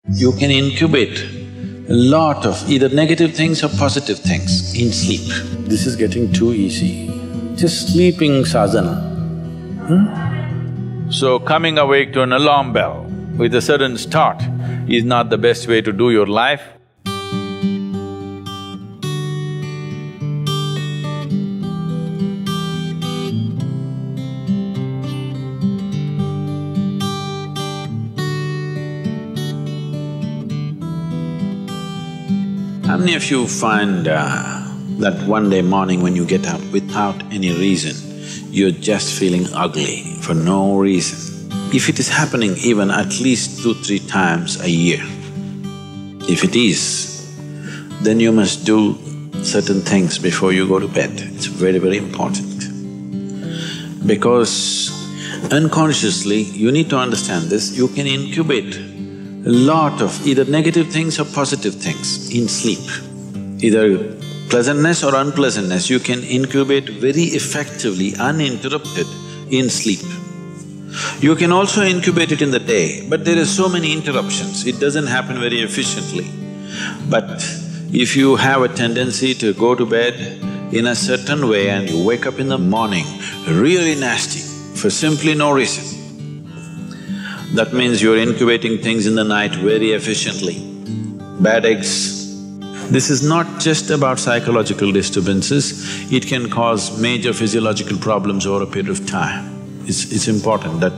You can incubate a lot of either negative things or positive things in sleep. This is getting too easy. Just sleeping sadhana. So coming awake to an alarm bell with a sudden start is not the best way to do your life. How many of you find that one day morning when you get up without any reason, you're just feeling ugly for no reason? If it is happening even at least 2-3 times a year, if it is, then you must do certain things before you go to bed. It's very, very important. Because unconsciously, you need to understand this, you can incubate a lot of either negative things or positive things in sleep. Either pleasantness or unpleasantness, you can incubate very effectively, uninterrupted in sleep. You can also incubate it in the day, but there are so many interruptions, it doesn't happen very efficiently. But if you have a tendency to go to bed in a certain way and you wake up in the morning really nasty for simply no reason, that means you're incubating things in the night very efficiently. Bad eggs. This is not just about psychological disturbances, it can cause major physiological problems over a period of time. It's important that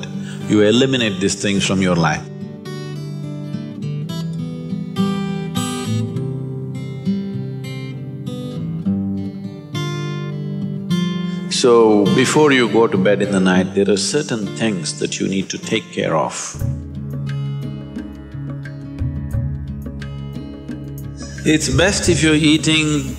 you eliminate these things from your life. So, before you go to bed in the night, there are certain things that you need to take care of. It's best if you're eating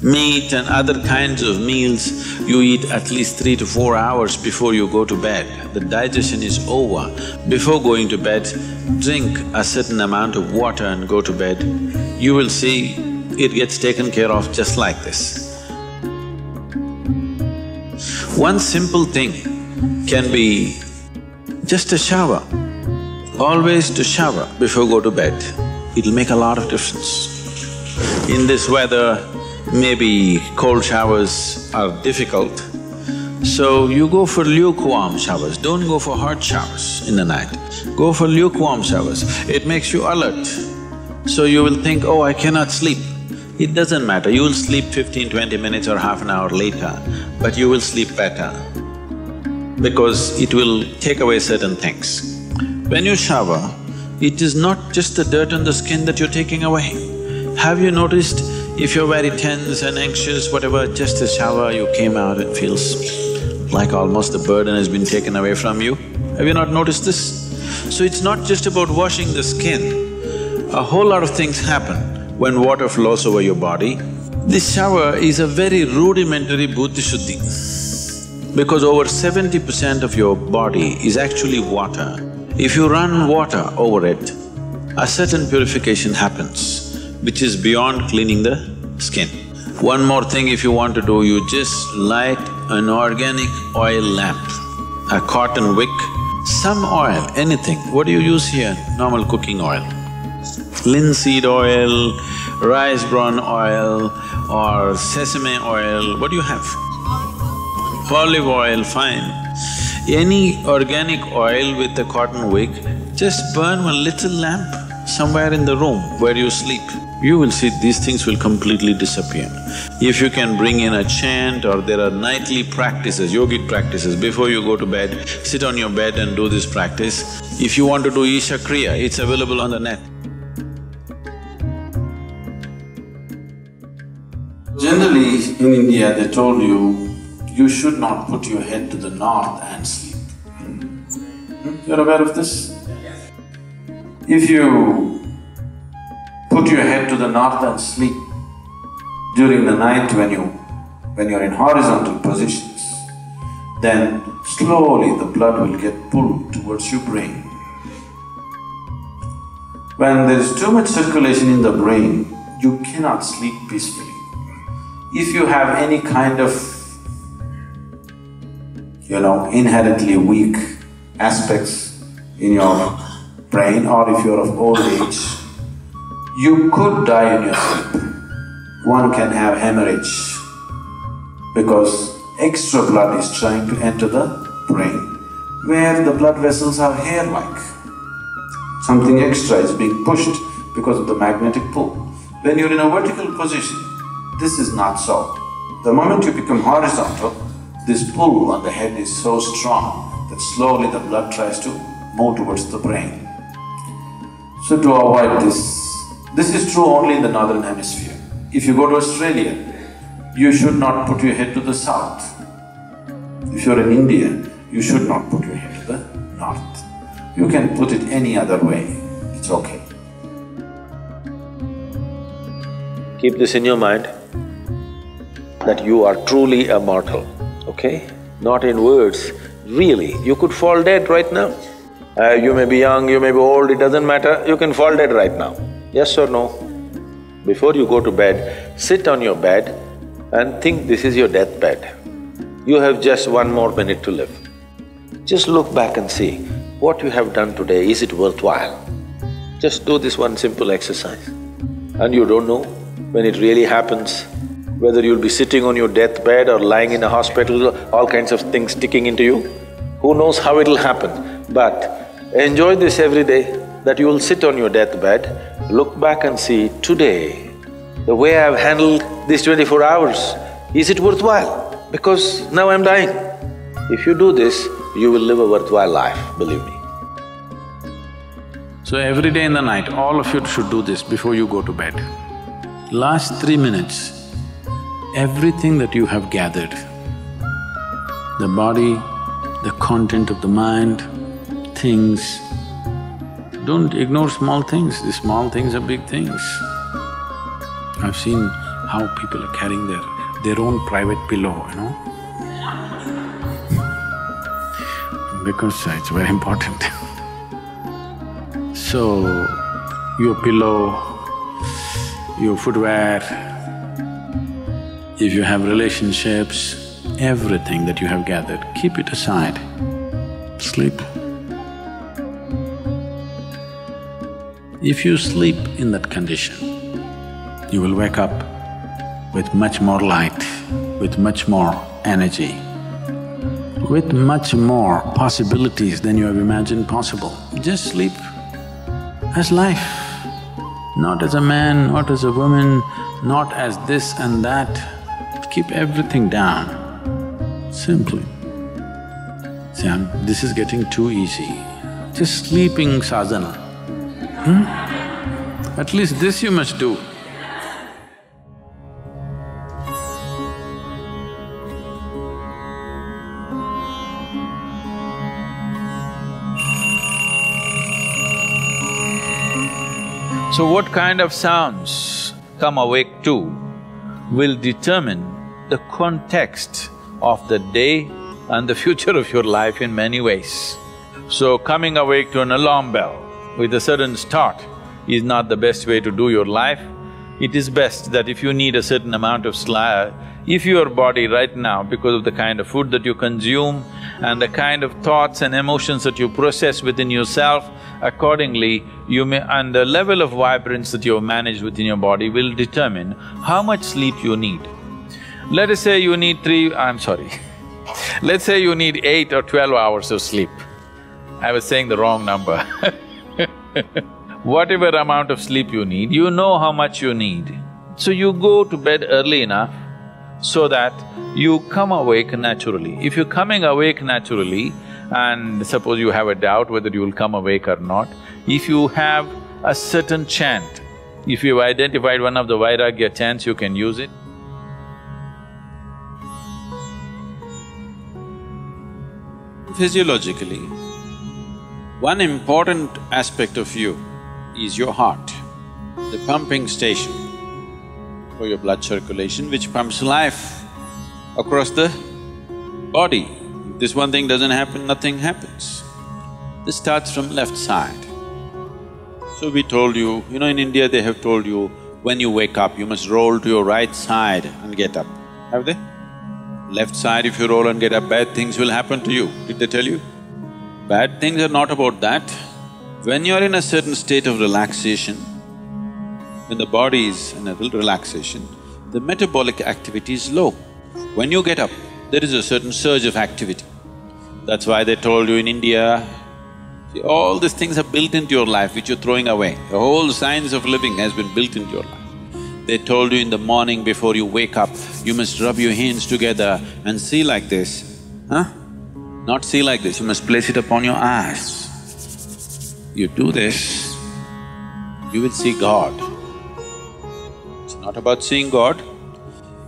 meat and other kinds of meals, you eat at least 3 to 4 hours before you go to bed. The digestion is over. Before going to bed, drink a certain amount of water and go to bed. You will see it gets taken care of just like this. One simple thing can be just a shower. Always to shower before go to bed, it'll make a lot of difference. In this weather, maybe cold showers are difficult, so you go for lukewarm showers, don't go for hot showers in the night. Go for lukewarm showers, it makes you alert. So you will think, oh, I cannot sleep. It doesn't matter, you will sleep 15-20 minutes or half an hour later, but you will sleep better because it will take away certain things. When you shower, it is not just the dirt on the skin that you're taking away. Have you noticed if you're very tense and anxious, whatever, just a shower, you came out, it feels like almost the burden has been taken away from you? Have you not noticed this? So it's not just about washing the skin, a whole lot of things happen when water flows over your body. This shower is a very rudimentary buddhi shuddhi because over 70% of your body is actually water. If you run water over it, a certain purification happens, which is beyond cleaning the skin. One more thing if you want to do, you just light an organic oil lamp, a cotton wick, some oil, anything. What do you use here? Normal cooking oil. Linseed oil, rice bran oil or sesame oil, what do you have? Olive oil, fine. Any organic oil with a cotton wick, just burn one little lamp somewhere in the room where you sleep. You will see these things will completely disappear. If you can bring in a chant or there are nightly practices, yogic practices, before you go to bed, sit on your bed and do this practice. If you want to do Isha Kriya, it's available on the net. Generally, in India, they told you should not put your head to the north and sleep. You're aware of this? If you put your head to the north and sleep during the night when you're in horizontal positions, then slowly the blood will get pulled towards your brain. When there is too much circulation in the brain, you cannot sleep peacefully. If you have any kind of, inherently weak aspects in your brain, or if you're of old age, you could die in your sleep. One can have hemorrhage because extra blood is trying to enter the brain, where the blood vessels are hair-like. Something extra is being pushed because of the magnetic pull. When you're in a vertical position, this is not so. The moment you become horizontal, this pull on the head is so strong that slowly the blood tries to move towards the brain. So to avoid this is true only in the northern hemisphere. If you go to Australia, you should not put your head to the south. If you're in India, you should not put your head to the north. You can put it any other way, it's okay. Keep this in your mind, that you are truly a mortal, okay? Not in words, really. You could fall dead right now. You may be young, you may be old, it doesn't matter, you can fall dead right now. Yes or no? Before you go to bed, sit on your bed and think this is your deathbed. You have just 1 more minute to live. Just look back and see, what you have done today, is it worthwhile? Just do this one simple exercise. And you don't know when it really happens, whether you'll be sitting on your deathbed or lying in a hospital, all kinds of things sticking into you. Who knows how it'll happen, but enjoy this every day, that you will sit on your deathbed, look back and see, today, the way I've handled these 24 hours, is it worthwhile? Because now I'm dying. If you do this, you will live a worthwhile life, believe me. So every day in the night, all of you should do this before you go to bed. Last 3 minutes, everything that you have gathered, the body, the content of the mind, things, don't ignore small things, these small things are big things. I've seen how people are carrying their own private pillow, you know, because it's very important. So, your pillow, your footwear, if you have relationships, everything that you have gathered, keep it aside, sleep. If you sleep in that condition, you will wake up with much more light, with much more energy, with much more possibilities than you have imagined possible. Just sleep as life, not as a man, not as a woman, not as this and that. Keep everything down, simply. See, this is getting too easy. Just sleeping sadhana. At least this you must do. So what kind of sounds come awake to will determine the context of the day and the future of your life in many ways. So coming awake to an alarm bell with a sudden start is not the best way to do your life. It is best that if you need a certain amount of sleep, if your body right now, because of the kind of food that you consume and the kind of thoughts and emotions that you process within yourself, accordingly you may… and the level of vibrance that you have managed within your body will determine how much sleep you need. Let us say you need let's say you need 8 or 12 hours of sleep. I was saying the wrong number Whatever amount of sleep you need, you know how much you need. So you go to bed early enough so that you come awake naturally. If you're coming awake naturally, and suppose you have a doubt whether you will come awake or not, if you have a certain chant, if you've identified one of the Vairagya chants, you can use it. Physiologically, one important aspect of you is your heart, the pumping station for your blood circulation, which pumps life across the body. If this one thing doesn't happen, nothing happens. This starts from left side. So we told you, in India they have told you, when you wake up, you must roll to your right side and get up. Have they? Left side, if you roll and get up, bad things will happen to you. Did they tell you? Bad things are not about that. When you're in a certain state of relaxation, when the body is in a relaxation, the metabolic activity is low. When you get up, there is a certain surge of activity. That's why they told you in India, see, all these things are built into your life which you're throwing away. The whole science of living has been built into your life. They told you in the morning before you wake up, you must rub your hands together and see like this. Huh? Not see like this, you must place it upon your eyes. You do this, you will see God. It's not about seeing God.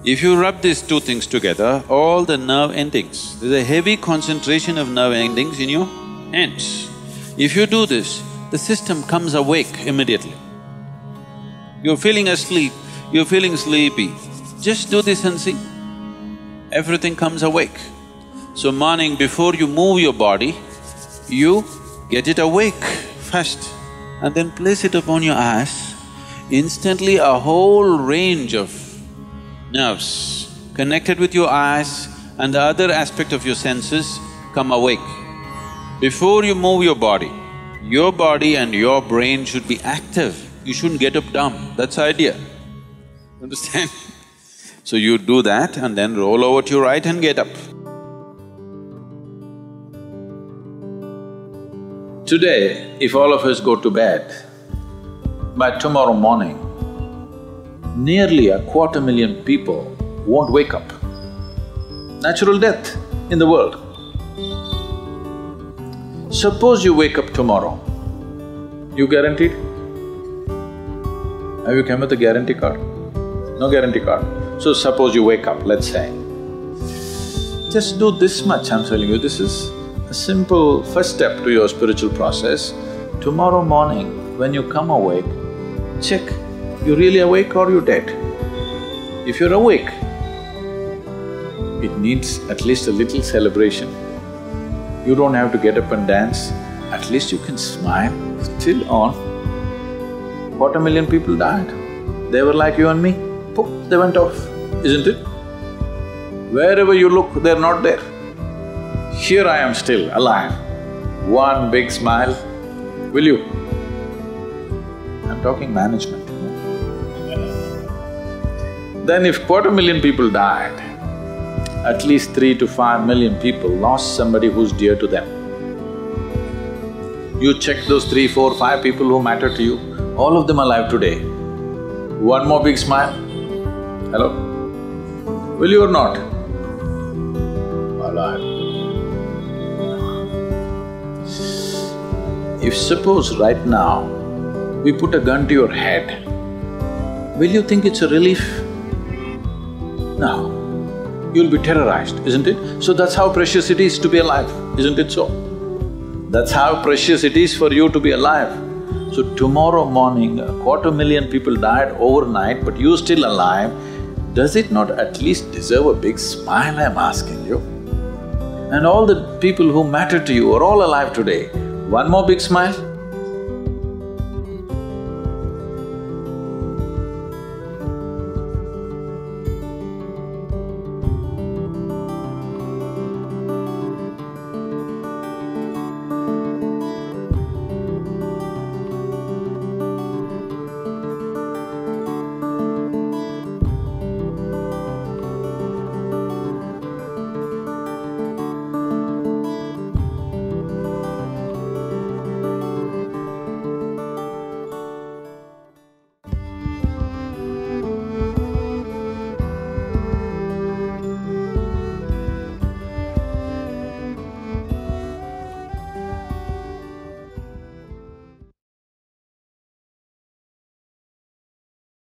If you rub these two things together, all the nerve endings, there's a heavy concentration of nerve endings in your hands. If you do this, the system comes awake immediately. You're feeling asleep, you're feeling sleepy, just do this and see. Everything comes awake. So morning before you move your body, you get it awake first and then place it upon your eyes. Instantly a whole range of nerves connected with your eyes and the other aspect of your senses come awake. Before you move your body and your brain should be active. You shouldn't get up dumb, that's the idea. Understand? So you do that and then roll over to your right and get up. Today, if all of us go to bed, by tomorrow morning, nearly 250,000 people won't wake up. Natural death in the world. Suppose you wake up tomorrow, you guaranteed? Have you come with a guarantee card? No guarantee card. So suppose you wake up, let's say. Just do this much, I'm telling you, this is a simple first step to your spiritual process. Tomorrow morning, when you come awake, check, you really awake or you dead? If you're awake, it needs at least a little celebration. You don't have to get up and dance, at least you can smile, still on. 250,000 people died. They were like you and me, poof, they went off, isn't it? Wherever you look, they're not there. Here I am still, alive. One big smile, will you? I'm talking management. Then if 250,000 people died, at least 3 to 5 million people lost somebody who's dear to them. You check those 3, 4, 5 people who matter to you, all of them alive today. One more big smile. Hello? Will you or not? Alive. If suppose right now, we put a gun to your head, will you think it's a relief? No. You'll be terrorized, isn't it? So that's how precious it is to be alive, isn't it so? That's how precious it is for you to be alive. So tomorrow morning, 250,000 people died overnight, but you're still alive. Does it not at least deserve a big smile, I'm asking you? And all the people who matter to you are all alive today. One more big smile?